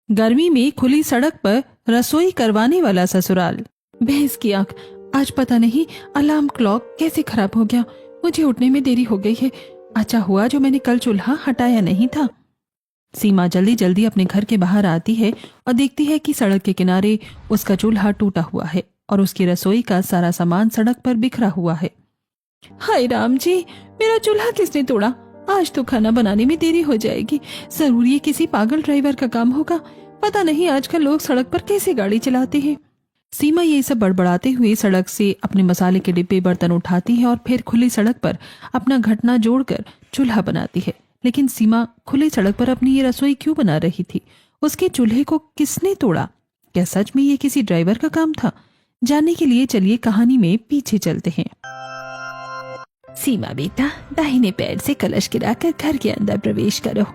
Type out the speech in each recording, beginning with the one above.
गर्मी में खुली सड़क पर रसोई करवाने वाला ससुराल। भैंस की आंख, आज पता नहीं अलार्म क्लॉक कैसे खराब हो गया, मुझे उठने में देरी हो गई है। अच्छा हुआ जो मैंने कल चूल्हा हटाया नहीं था। सीमा जल्दी जल्दी अपने घर के बाहर आती है और देखती है कि सड़क के किनारे उसका चूल्हा टूटा हुआ है और उसकी रसोई का सारा सामान सड़क पर बिखरा हुआ है। हाय राम जी, मेरा चूल्हा किसने तोड़ा? आज तो खाना बनाने में देरी हो जाएगी। जरूर ये किसी पागल ड्राइवर का काम होगा। पता नहीं आजकल लोग सड़क पर कैसे गाड़ी चलाते हैं। सीमा ये सब बड़बड़ाते हुए सड़क से अपने मसाले के डिब्बे बर्तन उठाती है और फिर खुली सड़क पर अपना घटना जोड़कर चूल्हा बनाती है। लेकिन सीमा खुली सड़क पर अपनी ये रसोई क्यों बना रही थी? उसके चूल्हे को किसने तोड़ा? क्या सच में ये किसी ड्राइवर का काम था? जानने के लिए चलिए कहानी में पीछे चलते हैं। सीमा बेटा, दाहिने पैर से कलश गिराकर घर के अंदर प्रवेश करो।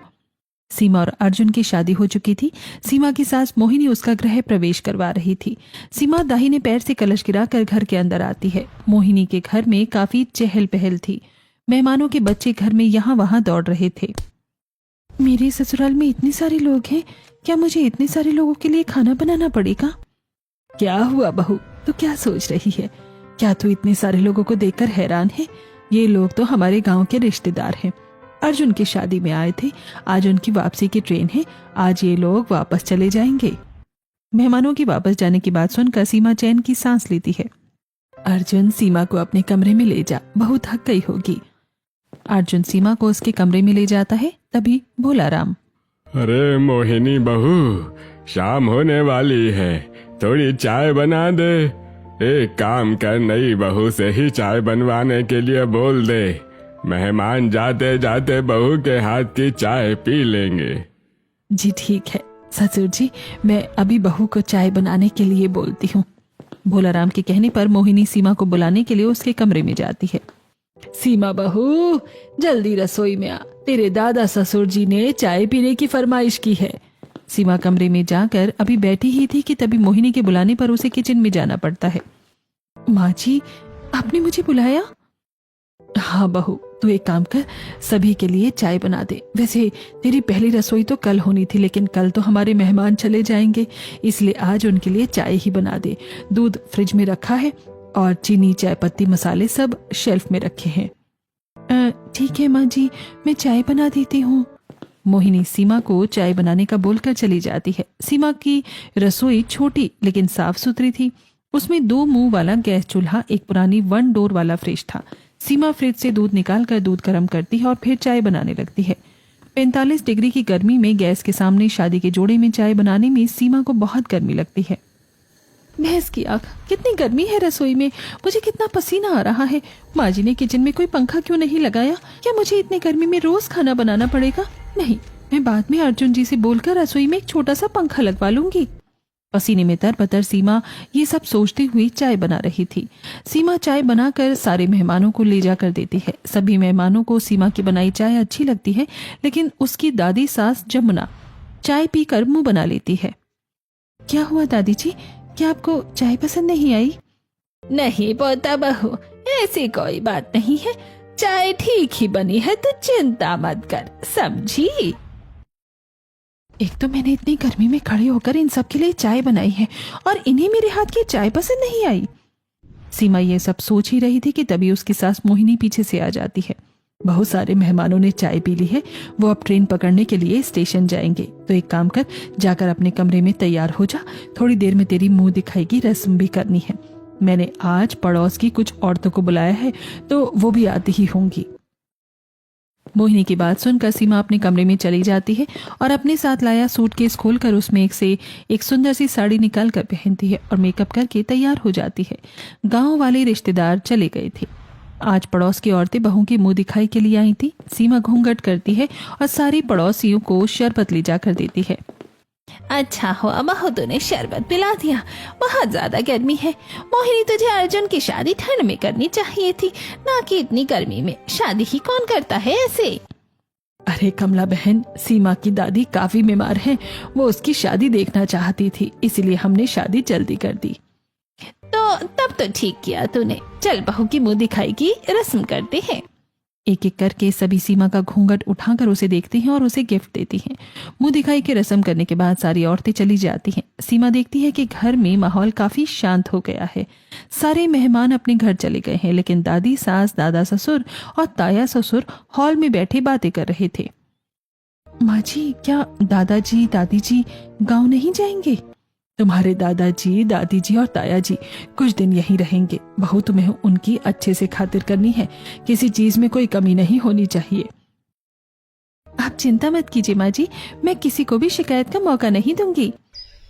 सीमा और अर्जुन की शादी हो चुकी थी। सीमा की सास मोहिनी उसका गृह प्रवेश करवा रही थी। सीमा दाहिने पैर से कलश गिराकर घर के अंदर आती है। मोहिनी के घर में काफी चहल पहल थी। मेहमानों के बच्चे घर में यहाँ वहां दौड़ रहे थे। मेरे ससुराल में इतने सारे लोग हैं, क्या मुझे इतने सारे लोगों के लिए खाना बनाना पड़ेगा? क्या हुआ बहू, तू क्या सोच रही है? क्या तू इतने सारे लोगों को देखकर हैरान है? ये लोग तो हमारे गांव के रिश्तेदार हैं। अर्जुन की शादी में आए थे। आज उनकी वापसी की ट्रेन है। आज ये लोग वापस चले जाएंगे। मेहमानों की वापस जाने की बात सुनकर सीमा चैन की सांस लेती है। अर्जुन, सीमा को अपने कमरे में ले जा, बहुत थक गई होगी। अर्जुन सीमा को उसके कमरे में ले जाता है। तभी भोला राम, अरे मोहिनी बहू, शाम होने वाली है, थोड़ी चाय बना दे। एक काम कर, नई बहू से ही चाय बनवाने के लिए बोल दे। मेहमान जाते जाते बहू के हाथ की चाय पी लेंगे। जी ठीक है ससुर जी, मैं अभी बहू को चाय बनाने के लिए बोलती हूँ। भोला राम के कहने पर मोहिनी सीमा को बुलाने के लिए उसके कमरे में जाती है। सीमा बहू, जल्दी रसोई में आ, तेरे दादा ससुर जी ने चाय पीने की फरमाइश की है। सीमा कमरे में जाकर अभी बैठी ही थी कि तभी मोहिनी के बुलाने पर उसे किचन में जाना पड़ता है। माँ जी, आपने मुझे बुलाया? हाँ बहू, तू एक काम कर, सभी के लिए चाय बना दे। वैसे तेरी पहली रसोई तो कल होनी थी, लेकिन कल तो हमारे मेहमान चले जाएंगे, इसलिए आज उनके लिए चाय ही बना दे। दूध फ्रिज में रखा है और चीनी, चाय पत्ती, मसाले सब शेल्फ में रखे हैं। ठीक है माँ जी, मैं चाय बना देती हूँ। मोहिनी सीमा को चाय बनाने का बोलकर चली जाती है। सीमा की रसोई छोटी लेकिन साफ सुथरी थी। उसमें 2 मुंह वाला गैस चूल्हा, एक पुरानी 1 डोर वाला फ्रिज था। सीमा फ्रिज से दूध निकालकर दूध गर्म करती है और फिर चाय बनाने लगती है। 45 डिग्री की गर्मी में गैस के सामने शादी के जोड़े में चाय बनाने में सीमा को बहुत गर्मी लगती है। भैंस की आंख, कितनी गर्मी है रसोई में, मुझे कितना पसीना आ रहा है। माँ जी ने किचन में कोई पंखा क्यों नहीं लगाया? क्या मुझे इतनी गर्मी में रोज खाना बनाना पड़ेगा? नहीं, मैं बाद में अर्जुन जी से बोलकर रसोई में एक छोटा सा पंखा लगवा लूंगी। पसीने में तरबतर सीमा ये सब सोचती हुई चाय बना रही थी। सीमा चाय बनाकर सारे मेहमानों को ले जाकर देती है। सभी मेहमानों को सीमा की बनाई चाय अच्छी लगती है, लेकिन उसकी दादी सास जमुना चाय पीकर मुंह बना लेती है। क्या हुआ दादी जी, क्या आपको चाय पसंद नहीं आई? नहीं पोता बहू, ऐसी कोई बात नहीं है, चाय ठीक ही बनी है, तो चिंता मत कर, समझी? एक तो मैंने इतनी गर्मी में खड़े होकर इन सब के लिए चाय बनाई है और इन्हें मेरे हाथ की चाय पसंद नहीं आई। सीमा ये सब सोच ही रही थी कि तभी उसकी सास मोहिनी पीछे से आ जाती है। बहुत सारे मेहमानों ने चाय पी ली है, वो अब ट्रेन पकड़ने के लिए स्टेशन जाएंगे। तो एक काम कर, जाकर अपने कमरे में तैयार हो जा, थोड़ी देर में तेरी मुंह दिखाई की रस्म भी करनी है। मैंने आज पड़ोस की कुछ औरतों को बुलाया है, तो वो भी आती ही होंगी। मोहिनी की बात सुनकर सीमा अपने कमरे में चली जाती है और अपने साथ लाया सूटकेस खोलकर उसमें एक सुंदर सी साड़ी निकाल कर पहनती है और मेकअप करके तैयार हो जाती है। गांव वाले रिश्तेदार चले गए थे। आज पड़ोस की औरतें बहू की मुंह दिखाई के लिए आई थी। सीमा घूंघट करती है और सारी पड़ोसियों को शरबत ले जाकर देती है। अच्छा हुआ बहू तूने शरबत पिला दिया, बहुत ज्यादा गर्मी है। मोहिनी, तुझे अर्जुन की शादी ठंड में करनी चाहिए थी, ना कि इतनी गर्मी में। शादी ही कौन करता है ऐसे? अरे कमला बहन, सीमा की दादी काफी बीमार है, वो उसकी शादी देखना चाहती थी, इसीलिए हमने शादी जल्दी कर दी। तो तब तो ठीक किया तूने। चल बहू की मुंह दिखाई की रस्म करते हैं। एक एक करके सभी सीमा का घूंघट उठाकर उसे देखती हैं और उसे गिफ्ट देती हैं। मुंह दिखाई के रस्म करने के बाद सारी औरतें चली जाती हैं। सीमा देखती है कि घर में माहौल काफी शांत हो गया है। सारे मेहमान अपने घर चले गए हैं, लेकिन दादी सास, दादा ससुर और ताया ससुर हॉल में बैठे बातें कर रहे थे। माँ जी, क्या दादाजी दादी जी गाँव नहीं जाएंगे? तुम्हारे दादाजी, दादी जी और ताया जी कुछ दिन यहीं रहेंगे। बहू, तुम्हें उनकी अच्छे से खातिर करनी है। किसी चीज में कोई कमी नहीं होनी चाहिए। आप चिंता मत कीजिए माँ जी, मैं किसी को भी शिकायत का मौका नहीं दूंगी।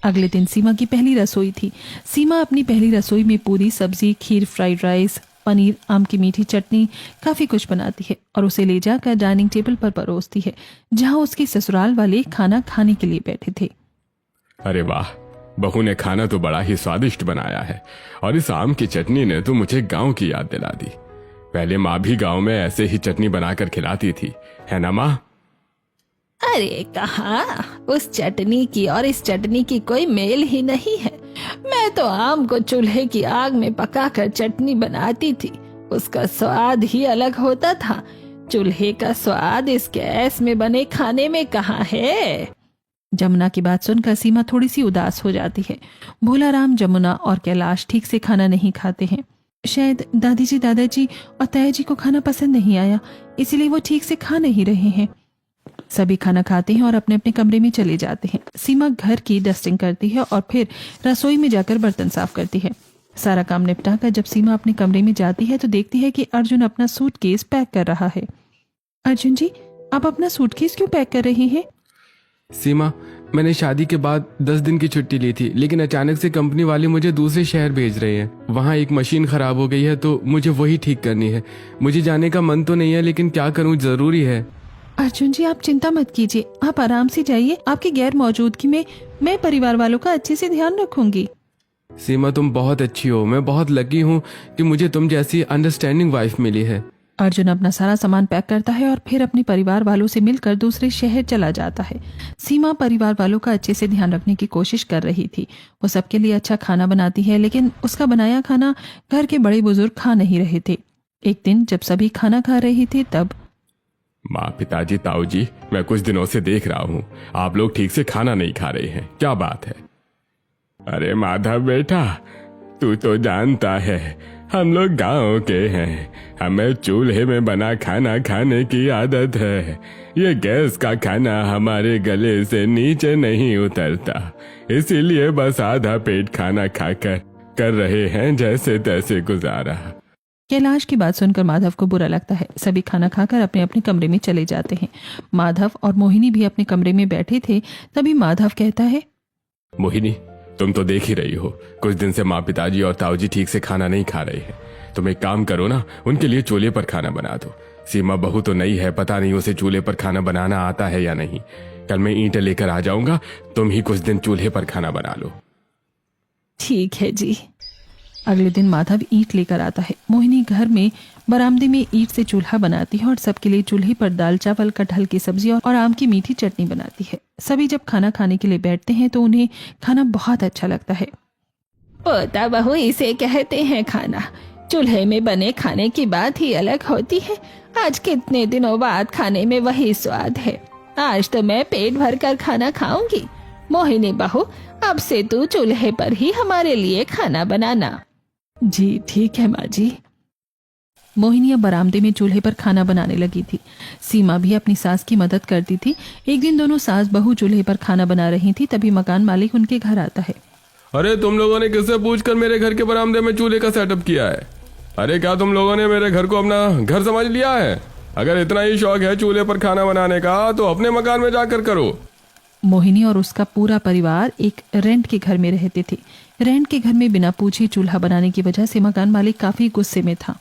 अगले दिन सीमा की पहली रसोई थी। सीमा अपनी पहली रसोई में पूरी सब्जी, खीर, फ्राइड राइस, पनीर, आम की मीठी चटनी, काफी कुछ बनाती है और उसे ले जाकर डाइनिंग टेबल पर परोसती है, जहां उसके ससुराल वाले खाना खाने के लिए बैठे थे। अरे वाह, बहू ने खाना तो बड़ा ही स्वादिष्ट बनाया है और इस आम की चटनी ने तो मुझे गांव की याद दिला दी। पहले माँ भी गांव में ऐसे ही चटनी बनाकर खिलाती थी, है ना माँ? अरे कहाँ, उस चटनी की और इस चटनी की कोई मेल ही नहीं है। मैं तो आम को चूल्हे की आग में पकाकर चटनी बनाती थी, उसका स्वाद ही अलग होता था। चूल्हे का स्वाद इस गैस में बने खाने में कहाँ है? जमुना की बात सुनकर सीमा थोड़ी सी उदास हो जाती है। भोलाराम, जमुना और कैलाश ठीक से खाना नहीं खाते हैं। शायद दादी जी, दादाजी और ताया जी को खाना पसंद नहीं आया, इसीलिए वो ठीक से खा नहीं रहे हैं। सभी खाना खाते हैं और अपने अपने कमरे में चले जाते हैं। सीमा घर की डस्टिंग करती है और फिर रसोई में जाकर बर्तन साफ करती है। सारा काम निपटाकर जब सीमा अपने कमरे में जाती है तो देखती है कि अर्जुन अपना सूटकेस पैक कर रहा है। अर्जुन जी, आप अपना सूटकेस क्यों पैक कर रहे हैं? सीमा, मैंने शादी के बाद 10 दिन की छुट्टी ली थी, लेकिन अचानक से कंपनी वाले मुझे दूसरे शहर भेज रहे हैं। वहाँ एक मशीन खराब हो गई है तो मुझे वही ठीक करनी है। मुझे जाने का मन तो नहीं है, लेकिन क्या करूँ, जरूरी है। अर्जुन जी, आप चिंता मत कीजिए, आप आराम से जाइए। आपकी गैर मौजूदगी में मैं परिवार वालों का अच्छे से ध्यान रखूंगी। सीमा, तुम बहुत अच्छी हो। मैं बहुत लकी हूँ कि मुझे तुम जैसी अंडरस्टैंडिंग वाइफ मिली है। अर्जुन अपना सारा सामान पैक करता है और फिर अपने परिवार वालों से मिलकर दूसरे शहर चला जाता है। सीमा परिवार वालों का अच्छे से ध्यान रखने की कोशिश कर रही थी। वो सबके लिए अच्छा खाना बनाती है, लेकिन उसका बनाया खाना घर के बड़े बुजुर्ग खा नहीं रहे थे। एक दिन जब सभी खाना खा रहे थे तब माँ, पिताजी, ताऊ जी, मैं कुछ दिनों से देख रहा हूँ आप लोग ठीक से खाना नहीं खा रहे हैं। क्या बात है? अरे माधव बेटा, तू तो जानता है हम लोग गांव के हैं, हमें चूल्हे में बना खाना खाने की आदत है। ये गैस का खाना हमारे गले से नीचे नहीं उतरता, इसीलिए बस आधा पेट खाना खाकर कर रहे हैं जैसे तैसे गुजारा। कैलाश की बात सुनकर माधव को बुरा लगता है। सभी खाना खाकर अपने अपने कमरे में चले जाते हैं। माधव और मोहिनी भी अपने कमरे में बैठे थे। तभी माधव कहता है, मोहिनी, तुम तो देख ही रही हो, कुछ दिन से माँ, पिताजी और ताऊजी ठीक से खाना नहीं खा रहे हैं। तुम एक काम करो ना, उनके लिए चूल्हे पर खाना बना दो। सीमा बहू तो नई है, पता नहीं उसे चूल्हे पर खाना बनाना आता है या नहीं। कल मैं ईंटें लेकर आ जाऊंगा, तुम ही कुछ दिन चूल्हे पर खाना बना लो। ठीक है जी। अगले दिन माधव ईंट लेकर आता है। मोहिनी घर में बरामदे में ईंट से चूल्हा बनाती है और सबके लिए चूल्हे पर दाल चावल, कटहल की सब्जी और आम की मीठी चटनी बनाती है। सभी जब खाना खाने के लिए बैठते हैं तो उन्हें खाना बहुत अच्छा लगता है। पोता बहू, इसे कहते हैं खाना। चूल्हे में बने खाने की बात ही अलग होती है। आज कितने दिनों बाद खाने में वही स्वाद है। आज तो मैं पेट भर कर खाना खाऊंगी। मोहिनी बहू, अब से तू चूल्हे पर ही हमारे लिए खाना बनाना। जी ठीक है माँ जी। मोहिनी अब बरामदे में चूल्हे पर खाना बनाने लगी थी। सीमा भी अपनी सास की मदद करती थी। एक दिन दोनों सास बहू चूल्हे पर खाना बना रही थी। तभी मकान मालिक उनके घर आता है। अरे, तुम लोगों ने किससे पूछकर मेरे घर के बरामदे में चूल्हे का सेटअप किया है? अरे, क्या तुम लोगों ने मेरे घर को अपना घर समझ लिया है? अगर इतना ही शौक है चूल्हे पर खाना बनाने का तो अपने मकान में जाकर करो। मोहिनी और उसका पूरा परिवार एक रेंट के घर में रहते थे। रेंट के घर में बिना पूछे चूल्हा बनाने की वजह से मकान मालिक काफी गुस्से में था।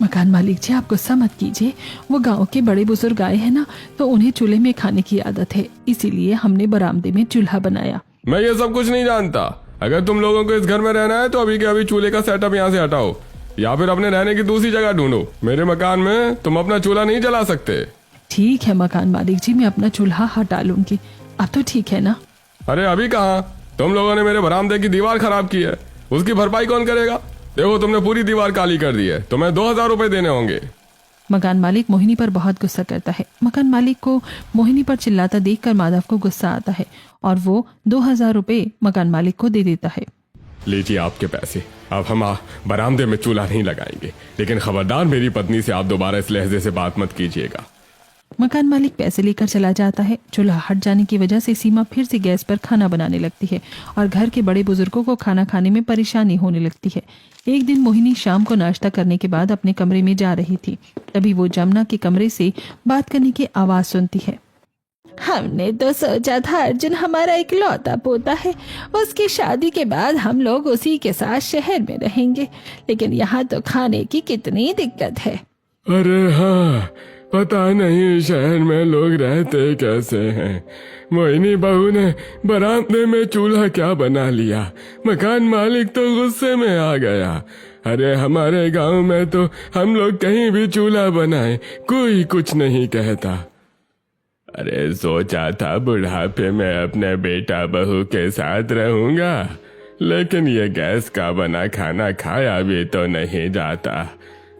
मकान मालिक जी, आप गुस्सा मत कीजिए। वो गांव के बड़े बुजुर्ग आए हैं ना, तो उन्हें चूल्हे में खाने की आदत है, इसीलिए हमने बरामदे में चूल्हा बनाया। मैं ये सब कुछ नहीं जानता। अगर तुम लोगों को इस घर में रहना है तो अभी के अभी चूल्हे का सेटअप यहाँ से हटाओ, या फिर अपने रहने की दूसरी जगह ढूंढो। मेरे मकान में तुम अपना चूल्हा नहीं जला सकते। ठीक है मकान मालिक जी, मैं अपना चूल्हा हटा लूंगी। अब तो ठीक है ना? अरे, अभी कहाँ? तुम लोगों ने मेरे बरामदे की दीवार खराब की है, उसकी भरपाई कौन करेगा? देखो, तुमने पूरी दीवार काली कर दी है, तुम्हें 2000 रुपए देने होंगे। मकान मालिक मोहिनी पर बहुत गुस्सा करता है। मकान मालिक को मोहिनी पर चिल्लाता देखकर माधव को गुस्सा आता है और वो 2000 रुपये मकान मालिक को दे देता है। लीजिए आपके पैसे। अब हम बरामदे में चूल्हा नहीं लगाएंगे, लेकिन खबरदार मेरी पत्नी से आप दोबारा इस लहजे से बात मत कीजिएगा। मकान मालिक पैसे लेकर चला जाता है। चूल्हा हट जाने की वजह से सीमा फिर से गैस पर खाना बनाने लगती है और घर के बड़े बुजुर्गों को खाना खाने में परेशानी होने लगती है। एक दिन मोहिनी शाम को नाश्ता करने के बाद अपने कमरे में जा रही थी। तभी वो जमुना के कमरे से बात करने की आवाज सुनती है। हमने तो सोचा था अर्जुन हमारा इकलौता पोता है, उसकी शादी के बाद हम लोग उसी के साथ शहर में रहेंगे, लेकिन यहाँ तो खाने की कितनी दिक्कत है। अरे हाँ, पता नहीं शहर में लोग रहते कैसे हैं। मोहिनी बहू ने बरामदे में चूल्हा क्या बना लिया, मकान मालिक तो गुस्से में आ गया। अरे हमारे गांव में तो हम लोग कहीं भी चूल्हा बनाए कोई कुछ नहीं कहता। अरे सोचा था बुढ़ापे में अपने बेटा बहू के साथ रहूंगा, लेकिन ये गैस का बना खाना खाया भी तो नहीं जाता।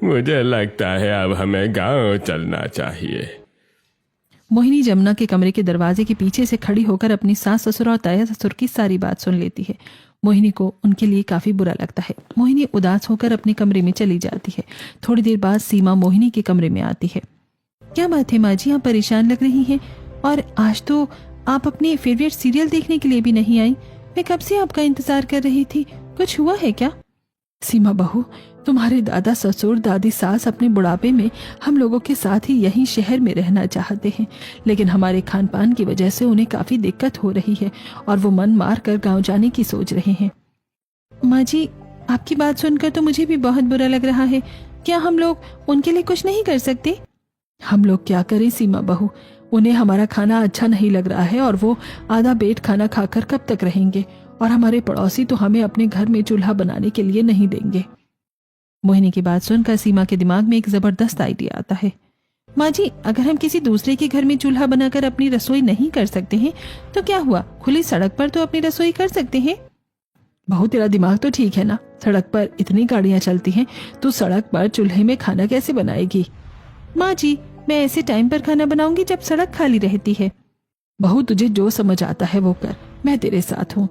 मुझे लगता है अब हमें गांव चलना चाहिए। मोहिनी जमुना के कमरे के दरवाजे के पीछे से खड़ी होकर अपनी सास ससुर और ताया ससुर की सारी बात सुन लेती है। मोहिनी को उनके लिए काफी बुरा लगता है। मोहिनी उदास होकर अपने कमरे में चली जाती है। थोड़ी देर बाद सीमा मोहिनी के कमरे में आती है। क्या बात है माँ जी, आप परेशान लग रही हैं? और आज तो आप अपने फेवरेट सीरियल देखने के लिए भी नहीं आई। मैं कब से आपका इंतजार कर रही थी, कुछ हुआ है क्या? सीमा बहू, तुम्हारे दादा ससुर दादी सास अपने बुढ़ापे में हम लोगों के साथ ही यहीं शहर में रहना चाहते हैं, लेकिन हमारे खान पान की वजह से उन्हें काफी दिक्कत हो रही है और वो मन मार कर गाँव जाने की सोच रहे हैं। माँ जी, आपकी बात सुनकर तो मुझे भी बहुत बुरा लग रहा है। क्या हम लोग उनके लिए कुछ नहीं कर सकते? हम लोग क्या करें सीमा बहू, उन्हें हमारा खाना अच्छा नहीं लग रहा है और वो आधा पेट खाना खाकर कब तक रहेंगे, और हमारे पड़ोसी तो हमें अपने घर में चूल्हा बनाने के लिए नहीं देंगे। मोहिनी की बात सुनकर सीमा के दिमाग में एक जबरदस्त आइडिया आता है। माँ जी, अगर हम किसी दूसरे के घर में चूल्हा बनाकर अपनी रसोई नहीं कर सकते हैं तो क्या हुआ, खुली सड़क पर तो अपनी रसोई कर सकते हैं। बहू, तेरा दिमाग तो ठीक है ना, सड़क पर इतनी गाड़ियां चलती हैं, तो सड़क पर चूल्हे में खाना कैसे बनाएगी? माँ जी, मैं ऐसे टाइम पर खाना बनाऊंगी जब सड़क खाली रहती है। बहू, तुझे जो समझ आता है वो कर, मैं तेरे साथ हूँ।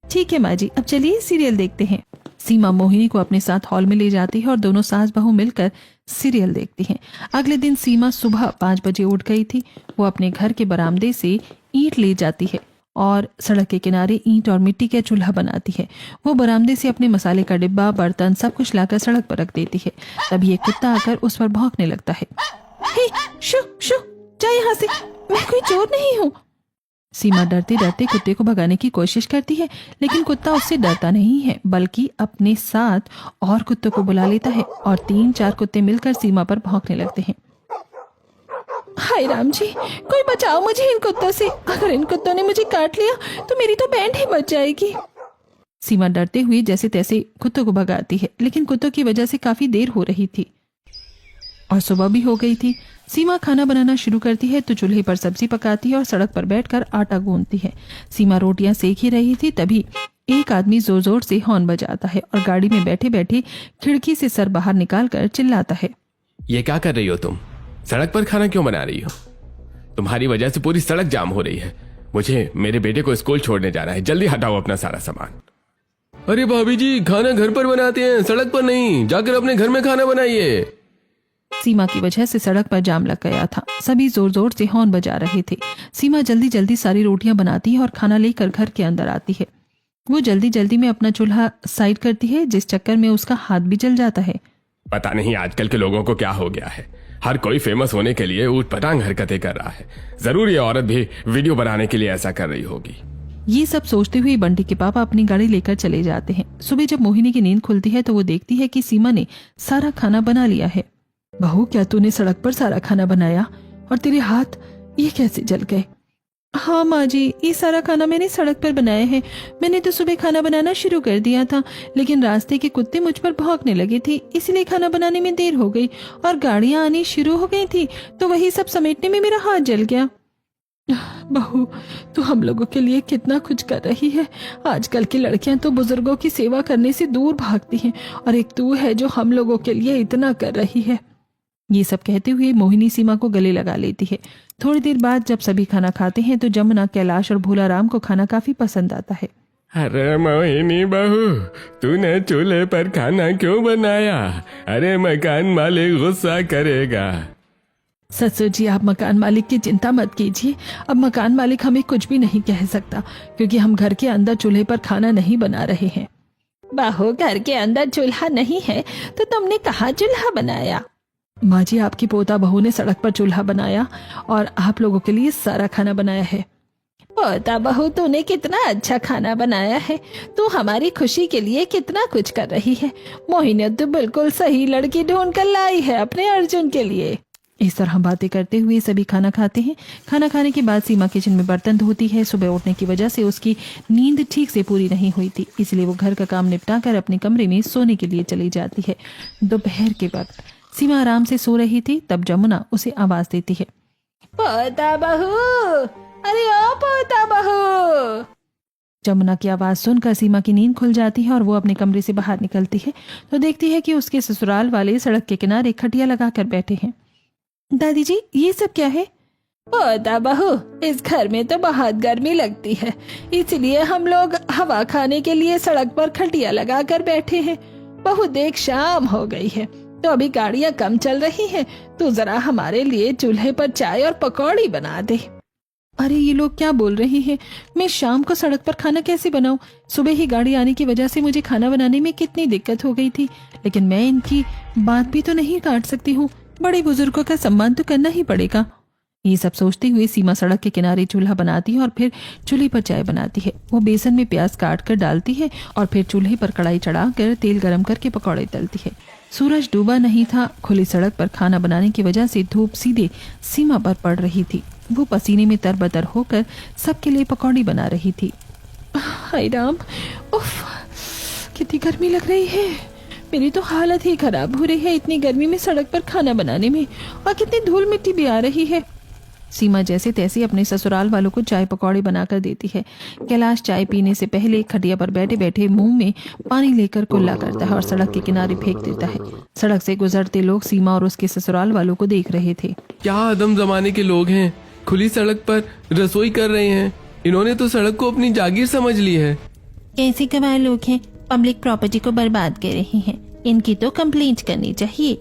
ठीक है माँ जी, अब चलिए सीरियल देखते हैं। सीमा मोहिनी को अपने साथ हॉल में ले जाती है और दोनों सास बहू मिलकर सीरियल देखती हैं। अगले दिन सीमा सुबह 5 बजे उठ गई थी। वो अपने घर के बरामदे से ईंट ले जाती है और सड़क के किनारे ईंट और मिट्टी का चूल्हा बनाती है। वो बरामदे से अपने मसाले का डिब्बा, बर्तन सब कुछ लाकर सड़क पर रख देती है। तभी एक कुत्ता आकर उस पर भौंकने लगता है। हे, शू शू, जा यहाँ से, मैं कोई चोर नहीं हूँ। सीमा डरते डरते कुत्ते को भगाने की कोशिश करती है, लेकिन कुत्ता उससे डरता नहीं है, बल्कि अपने साथ और कुत्तों को बुला लेता है और 3-4 कुत्ते मिलकर सीमा पर भौंकने लगते हैं। हाय राम जी, कोई बचाओ मुझे इन कुत्तों से। अगर इन कुत्तों ने मुझे काट लिया तो मेरी तो बैंड ही बच जाएगी। सीमा डरते हुए जैसे तैसे कुत्तों को भगाती है, लेकिन कुत्तों की वजह से काफी देर हो रही थी और सुबह भी हो गई थी। सीमा खाना बनाना शुरू करती है तो चूल्हे पर सब्जी पकाती है और सड़क पर बैठकर आटा गूंथती है। सीमा रोटियां सेक ही रही थी, तभी एक आदमी जोर जोर से हॉर्न बजाता है और गाड़ी में बैठे बैठे खिड़की से सर बाहर निकालकर चिल्लाता है। ये क्या कर रही हो तुम? सड़क पर खाना क्यों बना रही हो? तुम्हारी वजह से पूरी सड़क जाम हो रही है। मुझे मेरे बेटे को स्कूल छोड़ने जाना है, जल्दी हटाओ अपना सारा सामान। अरे भाभी जी, खाना घर पर बनाते हैं, सड़क पर नहीं। जाकर अपने घर में खाना बनाइए। सीमा की वजह से सड़क पर जाम लग गया था। सभी जोर जोर से हॉर्न बजा रहे थे। सीमा जल्दी जल्दी सारी रोटियां बनाती है और खाना लेकर घर के अंदर आती है। वो जल्दी जल्दी में अपना चूल्हा साइड करती है, जिस चक्कर में उसका हाथ भी जल जाता है। पता नहीं आजकल के लोगों को क्या हो गया है, हर कोई फेमस होने के लिए ऊटपटांग हरकतें कर रहा है। जरूर ये औरत भी वीडियो बनाने के लिए ऐसा कर रही होगी। ये सब सोचते हुए बंटी के पापा अपनी गाड़ी लेकर चले जाते हैं। सुबह जब मोहिनी की नींद खुलती है तो वो देखती है कि सीमा ने सारा खाना बना लिया है। बहू, क्या तूने सड़क पर सारा खाना बनाया? और तेरे हाथ ये कैसे जल गए? हाँ माँ जी, ये सारा खाना मैंने सड़क पर बनाया है। मैंने तो सुबह खाना बनाना शुरू कर दिया था, लेकिन रास्ते के कुत्ते मुझ पर भौंकने लगे थे, इसलिए खाना बनाने में देर हो गई और गाड़ियां आनी शुरू हो गई थी, तो वही सब समेटने में मेरा हाथ जल गया। बहू, तू हम लोगों के लिए कितना कुछ कर रही है। आजकल की लड़कियां तो बुजुर्गों की सेवा करने से दूर भागती हैं और एक तू है जो हम लोगों के लिए इतना कर रही है। ये सब कहते हुए मोहिनी सीमा को गले लगा लेती है। थोड़ी देर बाद जब सभी खाना खाते हैं तो जमुना, कैलाश और भोलाराम को खाना काफी पसंद आता है। अरे मोहिनी बहू, तूने चूल्हे पर खाना क्यों बनाया? अरे मकान मालिक गुस्सा करेगा। ससुर जी, आप मकान मालिक की चिंता मत कीजिए। अब मकान मालिक हमें कुछ भी नहीं कह सकता, क्योंकि हम घर के अंदर चूल्हे पर खाना नहीं बना रहे हैं। बहू, घर के अंदर चूल्हा नहीं है तो तुमने कहाँ चूल्हा बनाया? माँ जी, आपकी पोता बहू ने सड़क पर चूल्हा बनाया और आप लोगों के लिए सारा खाना बनाया है। पोता बहू, तूने कितना अच्छा खाना बनाया है। तू हमारी खुशी के लिए कितना कुछ कर रही है। मोहिनी तो बिल्कुल सही लड़की ढूंढ कर लाई है अपने अर्जुन के लिए। इस तरह बातें करते हुए सभी खाना खाते हैं। खाना खाने के बाद सीमा किचन में बर्तन धोती है। सुबह उठने की वजह से उसकी नींद ठीक से पूरी नहीं हुई थी, इसलिए वो घर का काम निपटा कर अपने कमरे में सोने के लिए चली जाती है। दोपहर के वक्त सीमा आराम से सो रही थी, तब जमुना उसे आवाज देती है। पोता बहू, अरे ओ पोता बहू। जमुना की आवाज सुनकर सीमा की नींद खुल जाती है और वो अपने कमरे से बाहर निकलती है तो देखती है कि उसके ससुराल वाले सड़क के किनारे खटिया लगाकर बैठे हैं। दादी जी, ये सब क्या है? पोता बहू, इस घर में तो बहुत गर्मी लगती है, इसलिए हम लोग हवा खाने के लिए सड़क पर खटिया लगा कर बैठे हैं। बहू देख, शाम हो गई है तो अभी गाड़ियां कम चल रही हैं, तो जरा हमारे लिए चूल्हे पर चाय और पकौड़ी बना दे। अरे ये लोग क्या बोल रहे हैं? मैं शाम को सड़क पर खाना कैसे बनाऊं? सुबह ही गाड़ी आने की वजह से मुझे खाना बनाने में कितनी दिक्कत हो गई थी, लेकिन मैं इनकी बात भी तो नहीं काट सकती हूँ। बड़े बुजुर्गों का सम्मान तो करना ही पड़ेगा। ये सब सोचते हुए सीमा सड़क के किनारे चूल्हा बनाती है और फिर चूल्हे पर चाय बनाती है। वो बेसन में प्याज काट कर डालती है और फिर चूल्हे पर कढ़ाई चढ़ाकर तेल गरम करके पकौड़े तलती है। सूरज डूबा नहीं था। खुली सड़क पर खाना बनाने की वजह से धूप सीधे सीमा पर पड़ रही थी। वो पसीने में तरबतर होकर सबके लिए पकौड़ी बना रही थी। हाय राम, उफ, कितनी गर्मी लग रही है। मेरी तो हालत ही खराब हो रही है इतनी गर्मी में सड़क पर खाना बनाने में, और कितनी धूल मिट्टी भी आ रही है। सीमा जैसे तैसे अपने ससुराल वालों को चाय पकौड़े बनाकर देती है। कैलाश चाय पीने से पहले खटिया पर बैठे बैठे मुंह में पानी लेकर कुल्ला करता है और सड़क के किनारे फेंक देता है। सड़क से गुजरते लोग सीमा और उसके ससुराल वालों को देख रहे थे। क्या आदम जमाने के लोग हैं, खुली सड़क पर रसोई कर रहे हैं। इन्होंने तो सड़क को अपनी जागीर समझ ली है। कैसे गवार लोग हैं, पब्लिक प्रॉपर्टी को बर्बाद कर रहे हैं। इनकी तो कंप्लेंट करनी चाहिए।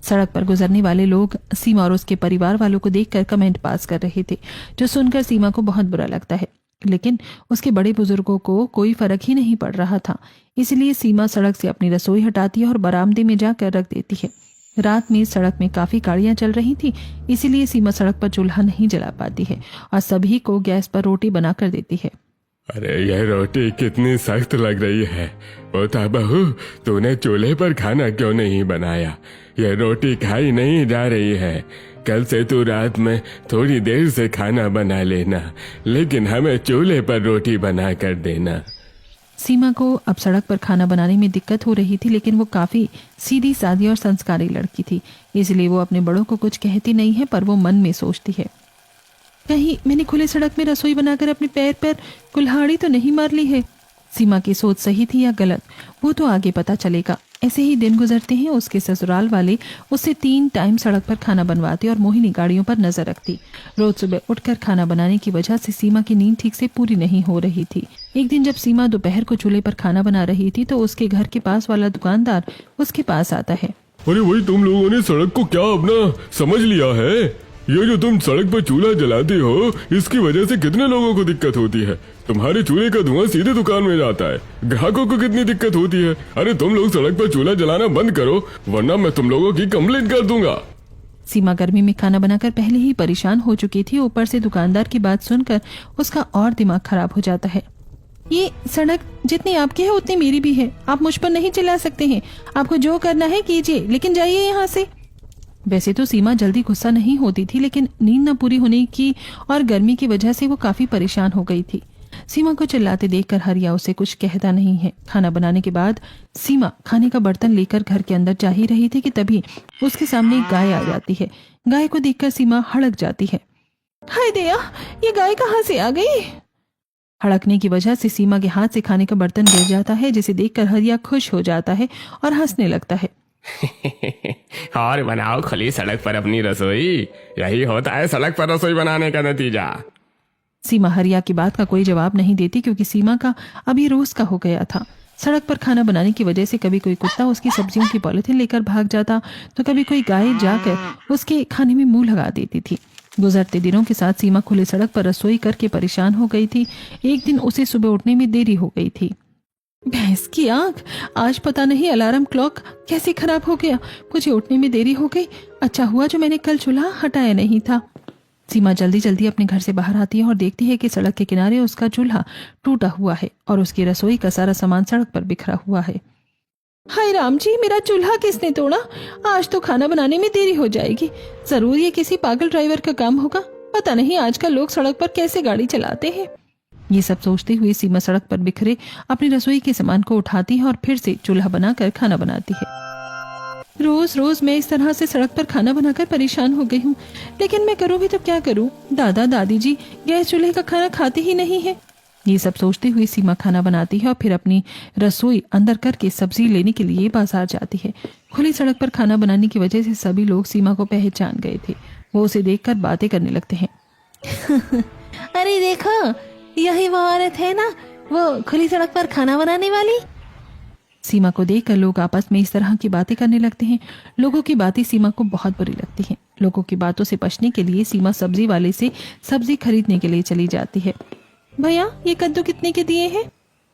सड़क पर गुजरने वाले लोग सीमा और उसके परिवार वालों को देखकर कमेंट पास कर रहे थे, जो सुनकर सीमा को बहुत बुरा लगता है, लेकिन उसके बड़े बुजुर्गों को कोई फर्क ही नहीं पड़ रहा था। इसलिए सीमा सड़क से अपनी रसोई हटाती है और बरामदे में जाकर रख देती है। रात में सड़क में काफी गाड़ियां चल रही थी, इसीलिए सीमा सड़क पर चूल्हा नहीं जला पाती है और सभी को गैस पर रोटी बना कर देती है। अरे यह रोटी कितनी सख्त लग रही है। पोता बहू, तूने चूल्हे पर खाना क्यों नहीं बनाया? यह रोटी खाई नहीं जा रही है। कल से तू रात में थोड़ी देर से खाना बना लेना, लेकिन हमें चूल्हे पर रोटी बना कर देना। सीमा को अब सड़क पर खाना बनाने में दिक्कत हो रही थी, लेकिन वो काफी सीधी सादी और संस्कारी लड़की थी, इसलिए वो अपने बड़ों को कुछ कहती नहीं है, पर वो मन में सोचती है, कहीं मैंने खुले सड़क में रसोई बनाकर अपने पैर पर कुल्हाड़ी तो नहीं मार ली है। सीमा की सोच सही थी या गलत, वो तो आगे पता चलेगा। ऐसे ही दिन गुजरते हैं। उसके ससुराल वाले उससे 3 टाइम सड़क पर खाना बनवाते और मोहिनी गाड़ियों पर नजर रखती। रोज सुबह उठकर खाना बनाने की वजह से सीमा की नींद ठीक से पूरी नहीं हो रही थी। एक दिन जब सीमा दोपहर को चूल्हे पर खाना बना रही थी तो उसके घर के पास वाला दुकानदार उसके पास आता है। अरे भाई, तुम लोगों ने सड़क को क्या अपना समझ लिया है? ये जो तुम सड़क पर चूल्हा जलाते हो, इसकी वजह से कितने लोगों को दिक्कत होती है। तुम्हारे चूल्हे का धुआं सीधे दुकान में जाता है, ग्राहकों को कितनी दिक्कत होती है। अरे तुम लोग सड़क पर चूल्हा जलाना बंद करो, वरना मैं तुम लोगों की कंप्लेंट कर दूंगा। सीमा गर्मी में खाना बनाकर पहले ही परेशान हो चुकी थी, ऊपर से दुकानदार की बात सुनकर उसका और दिमाग खराब हो जाता है। ये सड़क जितनी आपकी है उतनी मेरी भी है, आप मुझ पर नहीं चिल्ला सकते हैं। आपको जो करना है कीजिए, लेकिन जाइए यहाँ से। वैसे तो सीमा जल्दी गुस्सा नहीं होती थी, लेकिन नींद न पूरी होने की और गर्मी की वजह से वो काफी परेशान हो गई थी। सीमा को चिल्लाते देखकर हरिया उसे कुछ कहता नहीं है। खाना बनाने के बाद सीमा खाने का बर्तन लेकर घर के अंदर जा ही रही थी कि तभी उसके सामने एक गाय आ जाती है। गाय को देखकर सीमा हड़क जाती है। हाय दया, ये गाय कहाँ से आ गई? हड़कने की वजह से सीमा के हाथ से खाने का बर्तन गिर जाता है, जिसे देखकर हरिया खुश हो जाता है और हंसने लगता है। और बनाओ खुली सड़क पर अपनी रसोई, यही होता है सड़क पर रसोई बनाने का नतीजा। सीमा हरिया की बात का कोई जवाब नहीं देती क्योंकि सीमा का अभी रोज का हो गया था। सड़क पर खाना बनाने की वजह से कभी कोई कुत्ता उसकी सब्जियों की पॉलिथीन लेकर भाग जाता तो कभी कोई गाय जाकर उसके खाने में मुंह लगा देती थी। गुजरते दिनों के साथ सीमा खुली सड़क पर रसोई करके परेशान हो गई थी। एक दिन उसे सुबह उठने में देरी हो गई थी। भैंस की आंख, आज पता नहीं अलार्म क्लॉक कैसे खराब हो गया, मुझे उठने में देरी हो गई। अच्छा हुआ जो मैंने कल चूल्हा हटाया नहीं था। सीमा जल्दी जल्दी अपने घर से बाहर आती है और देखती है कि सड़क के किनारे उसका चूल्हा टूटा हुआ है और उसकी रसोई का सारा सामान सड़क पर बिखरा हुआ है। हाय राम जी, मेरा चूल्हा किसने तोड़ा? आज तो खाना बनाने में देरी हो जाएगी। जरूर ये किसी पागल ड्राइवर का काम होगा। पता नहीं आजकल लोग सड़क पर कैसे गाड़ी चलाते हैं। ये सब सोचते हुए सीमा सड़क पर बिखरे अपनी रसोई के सामान को उठाती है और फिर से चूल्हा बनाकर खाना बनाती है। रोज रोज मैं इस तरह से सड़क पर खाना बनाकर परेशान हो गई हूँ, लेकिन मैं करूँ भी तो क्या करूँ? दादा दादी जी गैस चूल्हे का खाना खाते ही नहीं है। ये सब सोचते हुए सीमा खाना बनाती है और फिर अपनी रसोई अंदर करके सब्जी लेने के लिए बाजार जाती है। खुली सड़क पर खाना बनाने की वजह से सभी लोग सीमा को पहचान गए थे। वो उसे देखकर बातें करने लगते हैं। अरे देखो, यही वो औरत है ना, वो खुली सड़क पर खाना बनाने वाली। सीमा को देखकर लोग आपस में इस तरह की बातें करने लगते हैं। लोगों की बातें सीमा को बहुत बुरी लगती हैं। लोगों की बातों से बचने के लिए सीमा सब्जी वाले से सब्जी खरीदने के लिए चली जाती है। भैया, ये कद्दू कितने के दिए हैं?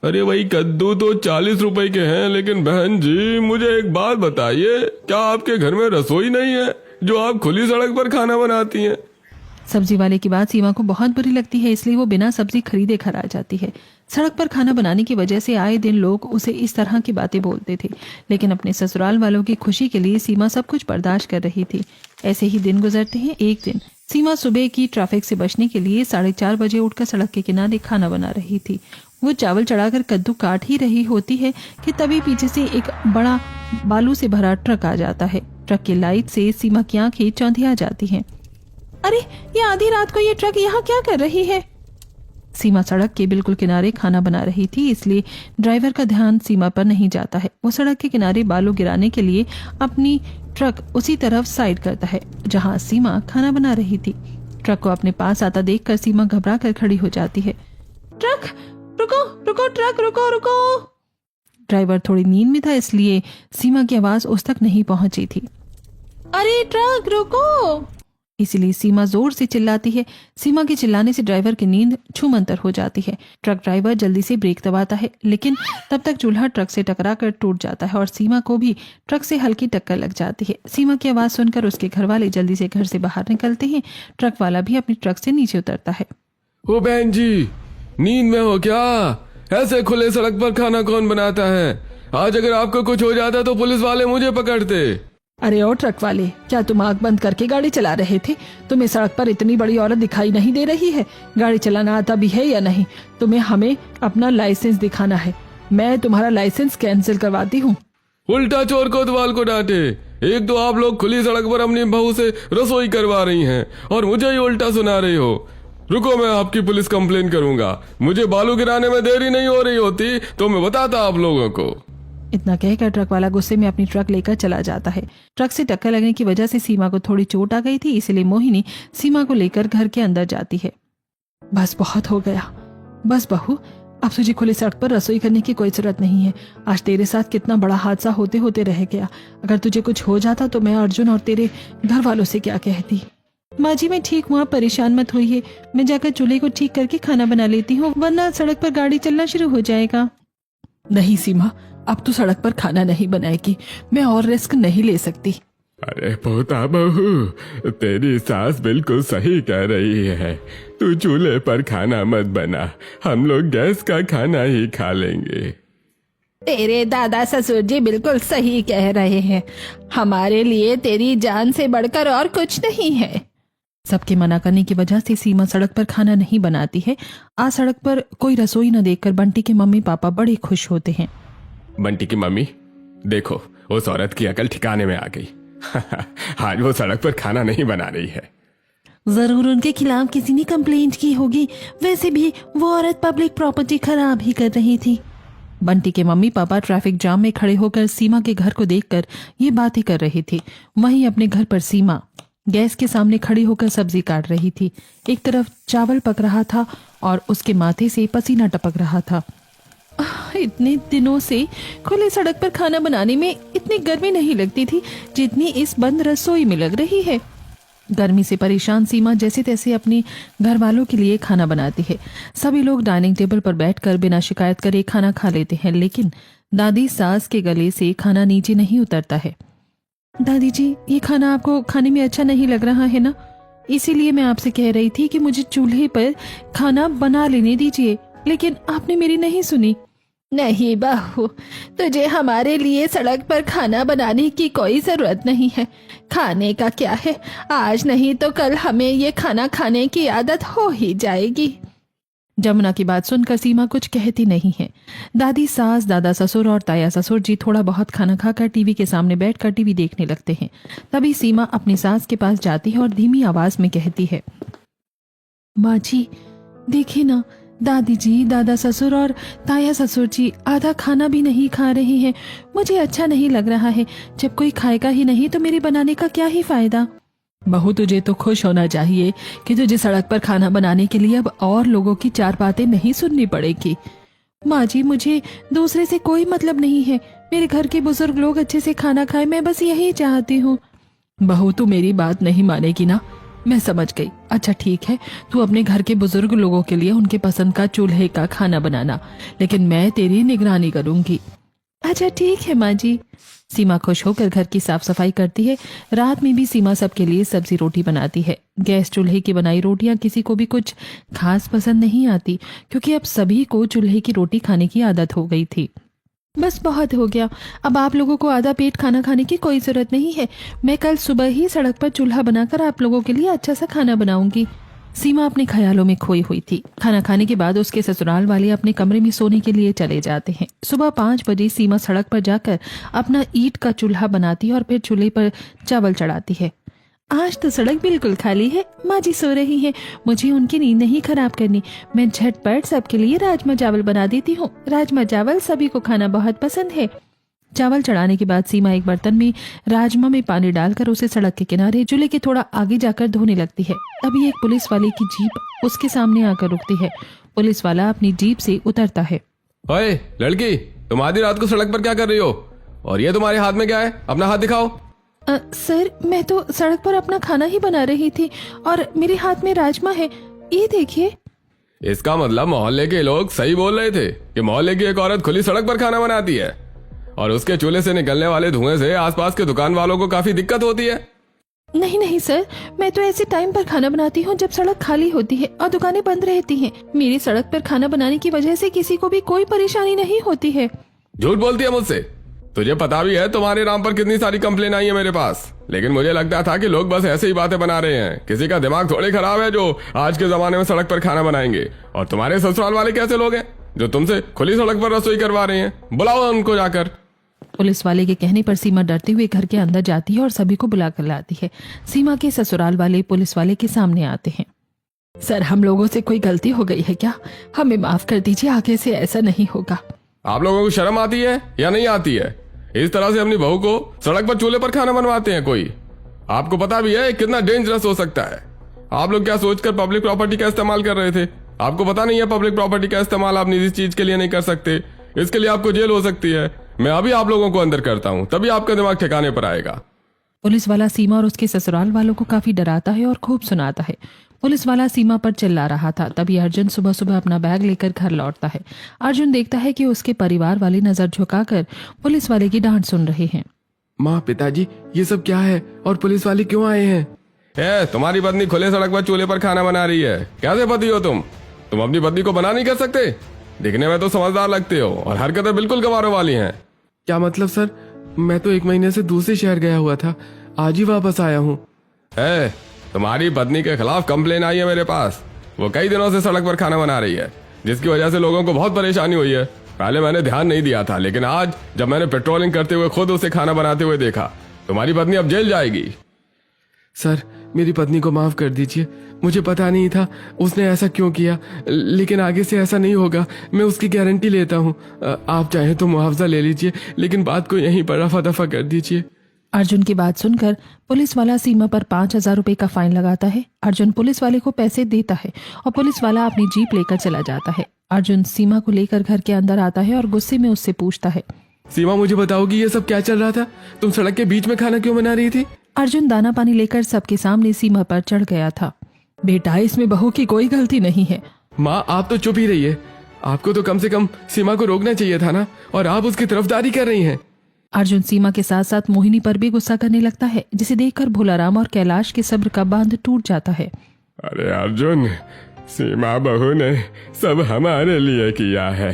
अरे भाई, कद्दू तो 40 रुपए के हैं, लेकिन बहन जी मुझे एक बात बताइए, क्या आपके घर में रसोई नहीं है जो आप खुली सड़क पर खाना बनाती हैं? सब्जी वाले की बात सीमा को बहुत बुरी लगती है, इसलिए वो बिना सब्जी खरीदे घर आ जाती है। सड़क पर खाना बनाने की वजह से आए दिन लोग उसे इस तरह की बातें बोलते थे, लेकिन अपने ससुराल वालों की खुशी के लिए सीमा सब कुछ बर्दाश्त कर रही थी। ऐसे ही दिन गुजरते हैं। एक दिन सीमा सुबह की ट्रैफिक से बचने के लिए 4:30 बजे उठकर सड़क के किनारे खाना बना रही थी। वो चावल चढ़ाकर कद्दू काट ही रही होती है कि तभी पीछे से एक बड़ा बालू से भरा ट्रक आ जाता है। ट्रक की लाइट से सीमा की आंखें चौंधिया जाती हैं। अरे, ये आधी रात को ये ट्रक यहाँ क्या कर रही है? सीमा सड़क के बिल्कुल किनारे खाना बना रही थी, इसलिए ड्राइवर का ध्यान सीमा पर नहीं जाता है। वो सड़क के किनारे बालू गिराने के लिए अपनी ट्रक उसी तरफ साइड करता है जहां सीमा खाना बना रही थी। ट्रक को अपने पास आता देखकर सीमा घबरा कर खड़ी हो जाती है। ट्रक रुको, रुको, ट्रक रुको, रुको। ड्राइवर थोड़ी नींद में था, इसलिए सीमा की आवाज उस तक नहीं पहुंची थी। अरे ट्रक रुको! इसलिए सीमा जोर से चिल्लाती है। सीमा के चिल्लाने से ड्राइवर की नींद छूमंतर हो जाती है। ट्रक ड्राइवर जल्दी से ब्रेक दबाता है, लेकिन तब तक चूल्हा ट्रक से टकरा कर टूट जाता है और सीमा को भी ट्रक से हल्की टक्कर लग जाती है। सीमा की आवाज सुनकर उसके घर वाले जल्दी से घर से बाहर निकलते हैं। ट्रक वाला भी अपनी ट्रक से नीचे उतरता है। ओ बहन जी, नींद में हो क्या? ऐसे खुले सड़क पर खाना कौन बनाता है? आज अगर आपको कुछ हो जाता तो पुलिस वाले मुझे पकड़ते। अरे ओ ट्रक वाले, क्या तुम आंख बंद करके गाड़ी चला रहे थे? तुम्हें सड़क पर इतनी बड़ी औरत दिखाई नहीं दे रही है? गाड़ी चलाना आता भी है या नहीं? तुम्हें हमें अपना लाइसेंस दिखाना है। मैं तुम्हारा लाइसेंस कैंसिल करवाती हूँ। उल्टा चोर कोतवाल को डांटे। एक तो आप लोग खुली सड़क पर अपनी बहू से रसोई करवा रही हैं और मुझे ही उल्टा सुना रही हो। रुको, मैं आपकी पुलिस कंप्लेन करूंगा। मुझे बालू गिराने में देरी नहीं हो रही होती तो मैं बताता आप लोगों को। इतना कहकर ट्रक वाला गुस्से में अपनी ट्रक लेकर चला जाता है। ट्रक से टक्कर लगने की वजह से सीमा को थोड़ी चोट आ गई थी, इसलिए मोहिनी सीमा को लेकर घर के अंदर जाती है। बस बहुत हो गया, बस बहू, अब तुझे खुली सड़क पर रसोई करने की कोई जरूरत नहीं है। आज तेरे साथ कितना बड़ा हादसा होते होते रह गया। अगर तुझे कुछ हो जाता तो मैं अर्जुन और तेरे घर वालों से क्या कहती। माँ जी, मैं ठीक हूँ, आप परेशान मत होइए। मैं जाकर चूल्हे को ठीक करके खाना बना लेती हूँ, वरना सड़क पर गाड़ी चलना शुरू हो जाएगा। नहीं सीमा, अब तो सड़क पर खाना नहीं बनाएगी। मैं और रिस्क नहीं ले सकती। अरे पोता बहू, तेरी सास बिल्कुल सही कह रही है। तू चूल्हे पर खाना मत बना, हम लोग गैस का खाना ही खा लेंगे। तेरे दादा ससुर जी बिल्कुल सही कह रहे हैं। हमारे लिए तेरी जान से बढ़कर और कुछ नहीं है। सबके मना करने की वजह से सीमा सड़क पर खाना नहीं बनाती है। आज सड़क पर कोई रसोई न देखकर बंटी के मम्मी पापा बड़े खुश होते हैं। बंटी की मम्मी, देखो उस औरत की अकल ठिकाने में आ गई। आज वो सड़क पर खाना नहीं बना रही है। जरूर उनके खिलाफ किसी ने कंप्लेंट की होगी। वैसे भी वो औरत पब्लिक प्रॉपर्टी खराब ही कर रही थी। बंटी के मम्मी पापा ट्रैफिक जाम में खड़े होकर सीमा के घर को देखकर ये बातें कर रहे थे। वहीं अपने घर पर सीमा गैस के सामने खड़ी होकर सब्जी काट रही थी। एक तरफ चावल पक रहा था और उसके माथे से पसीना टपक रहा था। इतने दिनों से खुले सड़क पर खाना बनाने में इतनी गर्मी नहीं लगती थी जितनी इस बंद रसोई में लग रही है। गर्मी से परेशान सीमा जैसे तैसे अपने घर वालों के लिए खाना बनाती है। सभी लोग डाइनिंग टेबल पर बैठकर बिना शिकायत करे खाना खा लेते हैं, लेकिन दादी सास के गले से खाना नीचे नहीं उतरता है। दादी जी, ये खाना आपको खाने में अच्छा नहीं लग रहा है ना? इसीलिए मैं आपसे कह रही थी कि मुझे चूल्हे पर खाना बना लेने दीजिए, लेकिन आपने मेरी नहीं सुनी। नहीं बहू, तुझे हमारे लिए सड़क पर खाना बनाने की कोई जरूरत नहीं है। खाने का क्या है, आज नहीं तो कल हमें ये खाना खाने की आदत हो ही जाएगी। जमुना की बात सुनकर सीमा कुछ कहती नहीं है। दादी सास, दादा ससुर और ताया ससुर जी थोड़ा बहुत खाना खाकर टीवी के सामने बैठकर टीवी देखने लगते हैं। तभी सीमा अपनी सास के पास जाती है और धीमी आवाज में कहती है, माँ जी देखिए ना, दादी जी, दादा ससुर और ताया ससुर जी आधा खाना भी नहीं खा रहे हैं। मुझे अच्छा नहीं लग रहा है। जब कोई खाएगा ही नहीं तो मेरे बनाने का क्या ही फायदा। बहू, तुझे तो खुश होना चाहिए कि तुझे सड़क पर खाना बनाने के लिए अब और लोगों की चार बातें नहीं सुननी पड़ेगी। माँ जी, मुझे दूसरे से कोई मतलब नहीं है। मेरे घर के बुजुर्ग लोग अच्छे से खाना खाएं, मैं बस यही चाहती हूँ। बहू, तू मेरी बात नहीं मानेगी ना? मैं समझ गई। अच्छा ठीक है, तू अपने घर के बुजुर्ग लोगों के लिए उनके पसंद का चूल्हे का खाना बनाना, लेकिन मैं तेरी निगरानी करूंगी। अच्छा ठीक है माँ जी। सीमा खुश होकर घर की साफ सफाई करती है। रात में भी सीमा सबके लिए सब्जी रोटी बनाती है। गैस चूल्हे की बनाई रोटियां किसी को भी कुछ खास पसंद नहीं आती, क्योंकि अब सभी को चूल्हे की रोटी खाने की आदत हो गई थी। बस बहुत हो गया, अब आप लोगों को आधा पेट खाना खाने की कोई जरूरत नहीं है। मैं कल सुबह ही सड़क पर चूल्हा बनाकर आप लोगों के लिए अच्छा सा खाना बनाऊंगी। सीमा अपने ख्यालों में खोई हुई थी। खाना खाने के बाद उसके ससुराल वाले अपने कमरे में सोने के लिए चले जाते हैं। सुबह 5 बजे सीमा सड़क पर जाकर अपना ईंट का चूल्हा बनाती है और फिर चूल्हे पर चावल चढ़ाती है। आज तो सड़क बिल्कुल खाली है, माँ जी सो रही है, मुझे उनकी नींद नहीं खराब करनी। मैं झटपट सबके लिए राजमा चावल बना देती हूँ। राजमा चावल सभी को खाना बहुत पसंद है। चावल चढ़ाने के बाद सीमा एक बर्तन में राजमा में पानी डालकर उसे सड़क के किनारे चूल्हे के थोड़ा आगे जाकर धोने लगती है। तभी एक पुलिस वाले की जीप उसके सामने आकर रुकती है। पुलिस वाला अपनी जीप से उतरता है। ओए लड़की, तुम आधी रात को सड़क पर क्या कर रही हो? और ये तुम्हारे हाथ में क्या है? अपना हाथ दिखाओ। सर, मैं तो सड़क पर अपना खाना ही बना रही थी और मेरे हाथ में राजमा है, ये देखिए। इसका मतलब मोहल्ले के लोग सही बोल रहे थे कि मोहल्ले की एक औरत खुली सड़क पर खाना बनाती है और उसके चूल्हे से निकलने वाले धुएं से आसपास के दुकान वालों को काफी दिक्कत होती है। नहीं नहीं सर, मैं तो ऐसे टाइम पर खाना बनाती हूँ जब सड़क खाली होती है और दुकानें बंद रहती हैं। मेरी सड़क पर खाना बनाने की वजह से किसी को भी कोई परेशानी नहीं होती है। झूठ बोलती है मुझसे। तुझे पता भी है तुम्हारे नाम पर कितनी सारी कंप्लेन आई है मेरे पास, लेकिन मुझे लगता था कि लोग बस ऐसे ही बातें बना रहे हैं। किसी का दिमाग थोड़े खराब है जो आज के जमाने में सड़क पर खाना बनाएंगे। और तुम्हारे ससुराल वाले कैसे लोग हैं जो तुमसे खुली सड़क पर रसोई करवा रहे हैं? बुलाओ उनको जाकर। पुलिस वाले के कहने पर सीमा डरते हुए घर के अंदर जाती है और सभी को बुला कर लाती है। सीमा के ससुराल वाले पुलिस वाले के सामने आते हैं। सर, हम लोगों से कोई गलती हो गई है क्या? हमें माफ कर दीजिए, आगे से ऐसा नहीं होगा। आप लोगों को शर्म आती है या नहीं आती है? इस तरह से अपनी बहू को सड़क पर चूल्हे पर खाना बनवाते हैं कोई। आपको पता भी है कितना डेंजरस हो सकता है। आप लोग क्या सोचकर पब्लिक प्रॉपर्टी का इस्तेमाल कर रहे थे? आपको पता नहीं है पब्लिक प्रॉपर्टी का इस्तेमाल आप निजी चीज के लिए नहीं कर सकते। इसके लिए आपको जेल हो सकती है। मैं अभी आप लोगों को अंदर करता हूँ, तभी आपका दिमाग ठिकाने पर आएगा। पुलिस वाला सीमा और उसके ससुराल वालों को काफी डराता है और खूब सुनाता है। पुलिस वाला सीमा पर चिल्ला रहा था। तभी अर्जुन सुबह सुबह अपना बैग लेकर घर लौटता है। अर्जुन देखता है कि उसके परिवार वाले नजर झुकाकर पुलिस वाले की डांट सुन रहे हैं। माँ, पिताजी, ये सब क्या है और पुलिस वाले क्यों आए हैं? तुम्हारी पत्नी खुले सड़क पर चूल्हे पर खाना बना रही है। कैसे पति हो तुम अपनी पत्नी को मना नहीं कर सकते? दिखने में तो समझदार लगते हो और हरकतें बिल्कुल गवारों वाली हैं। क्या मतलब सर? मैं तो 1 महीने से दूसरे शहर गया हुआ था, आज ही वापस आया हूँ। तुम्हारी पत्नी के खिलाफ कंप्लेन आई है मेरे पास। वो कई दिनों से सड़क पर खाना बना रही है, जिसकी वजह से लोगों को बहुत परेशानी हुई है। पहले मैंने ध्यान नहीं दिया था, लेकिन आज जब मैंने पेट्रोलिंग करते हुए खुद उसे खाना बनाते हुए देखा। तुम्हारी पत्नी अब जेल जाएगी। सर, मेरी पत्नी को माफ कर दीजिए। मुझे पता नहीं था उसने ऐसा क्यों किया, लेकिन आगे से ऐसा नहीं होगा, मैं उसकी गारंटी लेता हूँ। आप चाहें तो मुआवजा ले लीजिए, लेकिन बात को यहीं पर रफा दफा कर दीजिए। अर्जुन की बात सुनकर पुलिस वाला सीमा पर 5,000 रुपए का फाइन लगाता है। अर्जुन पुलिस वाले को पैसे देता है और पुलिस वाला अपनी जीप लेकर चला जाता है। अर्जुन सीमा को लेकर घर के अंदर आता है और गुस्से में उससे पूछता है, सीमा मुझे बताओगी ये सब क्या चल रहा था? तुम सड़क के बीच में खाना क्यों बना रही थी? अर्जुन दाना पानी लेकर सबके सामने सीमा पर चढ़ गया था। बेटा, इसमें बहू की कोई गलती नहीं है। माँ आप तो चुप ही रहिए, आपको तो कम से कम सीमा को रोकना चाहिए था ना, और आप उसकी तरफदारी कर रही हैं। अर्जुन सीमा के साथ साथ मोहिनी पर भी गुस्सा करने लगता है, जिसे देखकर भोलाराम और कैलाश के सब्र का बांध टूट जाता है। अरे अर्जुन, सीमा बहू ने सब हमारे लिए किया है।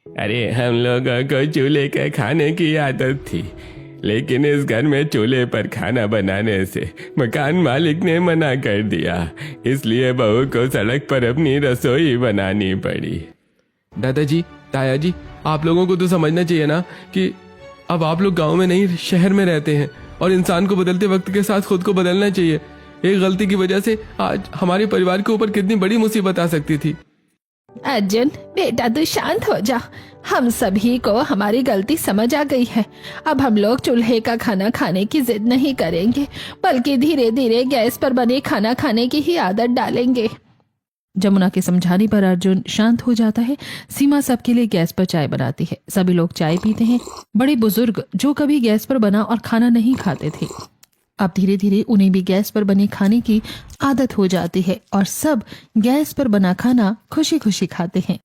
अरे हम लोगों को चूल्हे के खाने की आदत थी, लेकिन इस घर में चूल्हे पर खाना बनाने से मकान मालिक ने मना कर दिया, इसलिए बहू को सड़क पर अपनी रसोई बनानी पड़ी। दादाजी, ताया जी, आप लोगों को तो समझना चाहिए ना कि अब आप लोग गांव में नहीं शहर में रहते हैं, और इंसान को बदलते वक्त के साथ खुद को बदलना चाहिए। एक गलती की वजह से आज हमारे परिवार के ऊपर कितनी बड़ी मुसीबत आ सकती थी। अर्जुन बेटा तू शांत हो जा, हम सभी को हमारी गलती समझ आ गई है। अब हम लोग चूल्हे का खाना खाने की जिद नहीं करेंगे, बल्कि धीरे धीरे गैस पर बने खाना खाने की ही आदत डालेंगे। जमुना के समझाने पर अर्जुन शांत हो जाता है। सीमा सबके लिए गैस पर चाय बनाती है। सभी लोग चाय पीते हैं। बड़े बुजुर्ग जो कभी गैस पर बना और खाना नहीं खाते थे, अब धीरे धीरे उन्हें भी गैस पर बने खाने की आदत हो जाती है और सब गैस पर बना खाना खुशी खुशी खाते हैं।